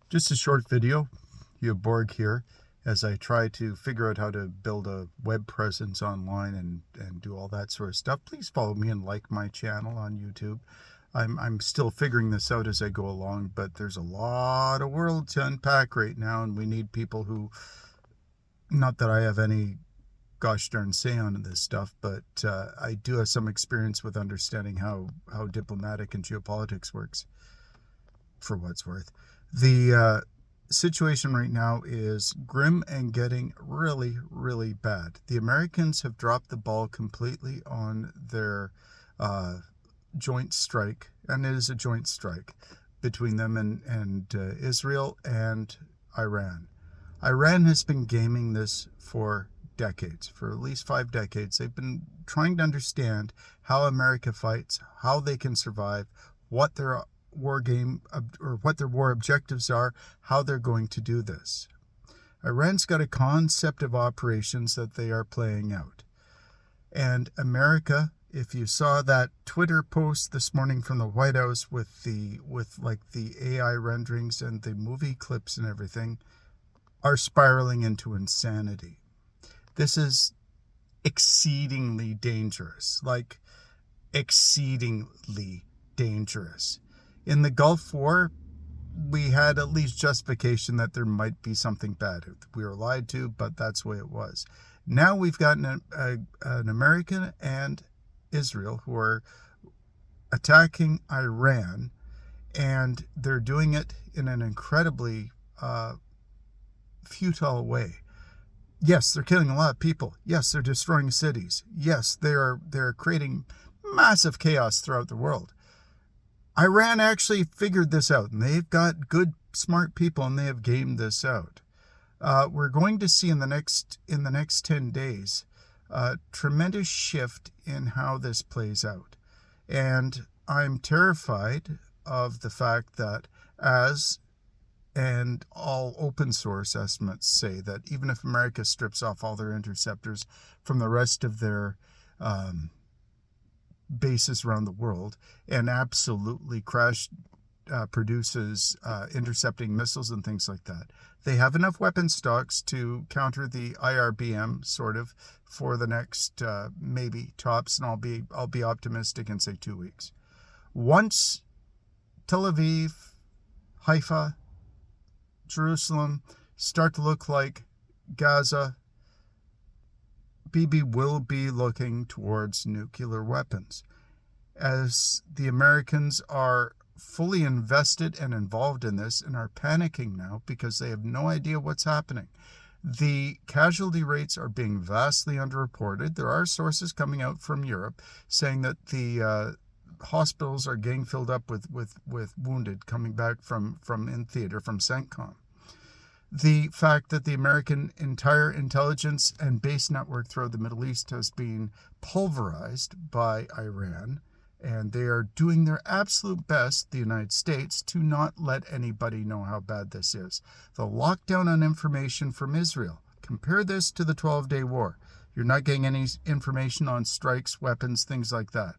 Just a short video. You have Borg here as I try to figure out how to build a web presence online and do all that sort of stuff. Please follow me and like my channel on YouTube. I'm still figuring this out as I go along, but there's a lot of world to unpack right now, and we need people who, not that I have any gosh darn say on this stuff, but I do have some experience with understanding how diplomatic and geopolitics works, for what's worth. The situation right now is grim and getting really, really bad. The Americans have dropped the ball completely on their joint strike, and it is a joint strike between them and Israel and Iran. Iran has been gaming this for decades, for at least 5 decades. They've been trying to understand how America fights, how they can survive, what their war game or what their war objectives are, how they're going to do this. Iran's got a concept of operations that they are playing out. And America, if you saw that Twitter post this morning from the White House with the AI renderings and the movie clips and everything, are spiraling into insanity. This is exceedingly dangerous, like exceedingly dangerous. In the Gulf War, we had at least justification that there might be something bad. We were lied to, but that's the way it was. Now we've got an American and Israel who are attacking Iran, and they're doing it in an incredibly futile way. Yes, they're killing a lot of people. Yes, they're destroying cities. Yes, they're creating massive chaos throughout the world. Iran actually figured this out, and they've got good, smart people, and they have gamed this out. We're going to see in the next 10 days a tremendous shift in how this plays out. And I'm terrified of the fact that and all open source estimates say that even if America strips off all their interceptors from the rest of their bases around the world and absolutely produces intercepting missiles and things like that, they have enough weapon stocks to counter the IRBM sort of for the next maybe tops, and I'll be optimistic and say 2 weeks. Once Tel Aviv, Haifa, Jerusalem start to look like Gaza, Bibi will be looking towards nuclear weapons. As the Americans are fully invested and involved in this and are panicking now because they have no idea what's happening. The casualty rates are being vastly underreported. There are sources coming out from Europe saying that the hospitals are getting filled up with wounded coming back from in theater from CENTCOM. The fact that the American entire intelligence and base network throughout the Middle East has been pulverized by Iran, and they are doing their absolute best, the United States, to not let anybody know how bad this is. The lockdown on information from Israel. Compare this to the 12-day war. You're not getting any information on strikes, weapons, things like that.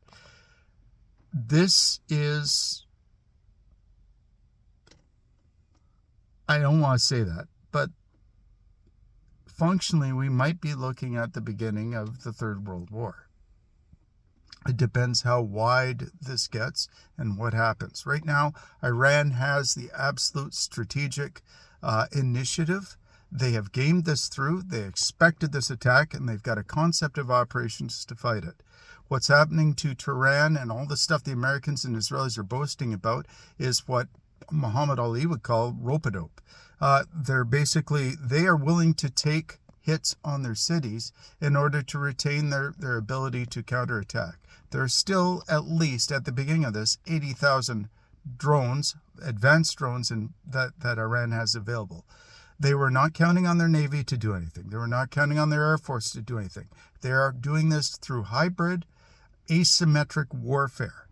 This is, I don't want to say that, but functionally we might be looking at the beginning of the Third World War. It depends how wide this gets and what happens. Right now, Iran has the absolute strategic initiative. They have gamed this through. They expected this attack, and they've got a concept of operations to fight it. What's happening to Tehran and all the stuff the Americans and Israelis are boasting about is what Muhammad Ali would call rope-a-dope. They are willing to take hits on their cities in order to retain their ability to counterattack. There are still, at least at the beginning of this, 80,000 drones, advanced drones that Iran has available. They were not counting on their Navy to do anything. They were not counting on their Air Force to do anything. They are doing this through hybrid, asymmetric warfare.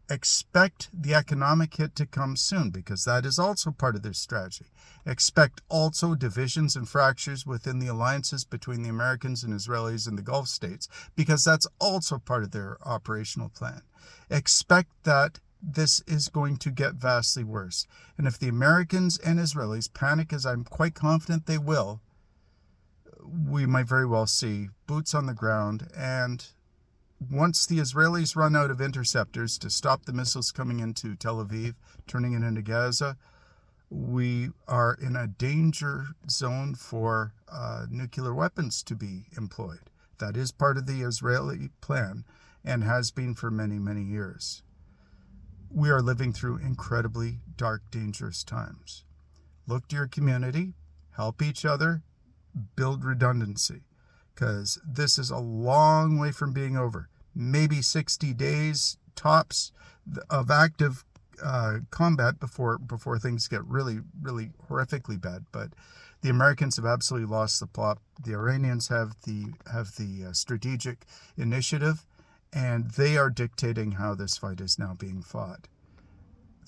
Expect the economic hit to come soon, because that is also part of their strategy. Expect also divisions and fractures within the alliances between the Americans and Israelis and the Gulf states, because that's also part of their operational plan. Expect that this is going to get vastly worse. And if the Americans and Israelis panic, as I'm quite confident they will, we might very well see boots on the ground. And once the Israelis run out of interceptors to stop the missiles coming into Tel Aviv, turning it into Gaza, we are in a danger zone for nuclear weapons to be employed. That is part of the Israeli plan and has been for many, many years. We are living through incredibly dark, dangerous times. Look to your community, help each other, build redundancy, because this is a long way from being over. Maybe 60 days tops of active combat before things get really, really horrifically bad. But the Americans have absolutely lost the plot. The Iranians have the strategic initiative, and they are dictating how this fight is now being fought.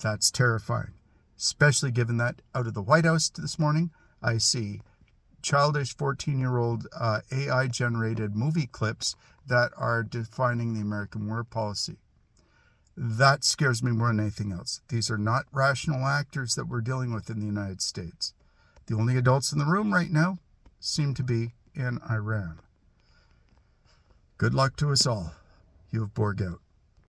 That's terrifying, especially given that out of the White House this morning, I see childish 14-year-old AI-generated movie clips that are defining the American war policy. That scares me more than anything else. These are not rational actors that we're dealing with in the United States. The only adults in the room right now seem to be in Iran. Good luck to us all. You have Borg out.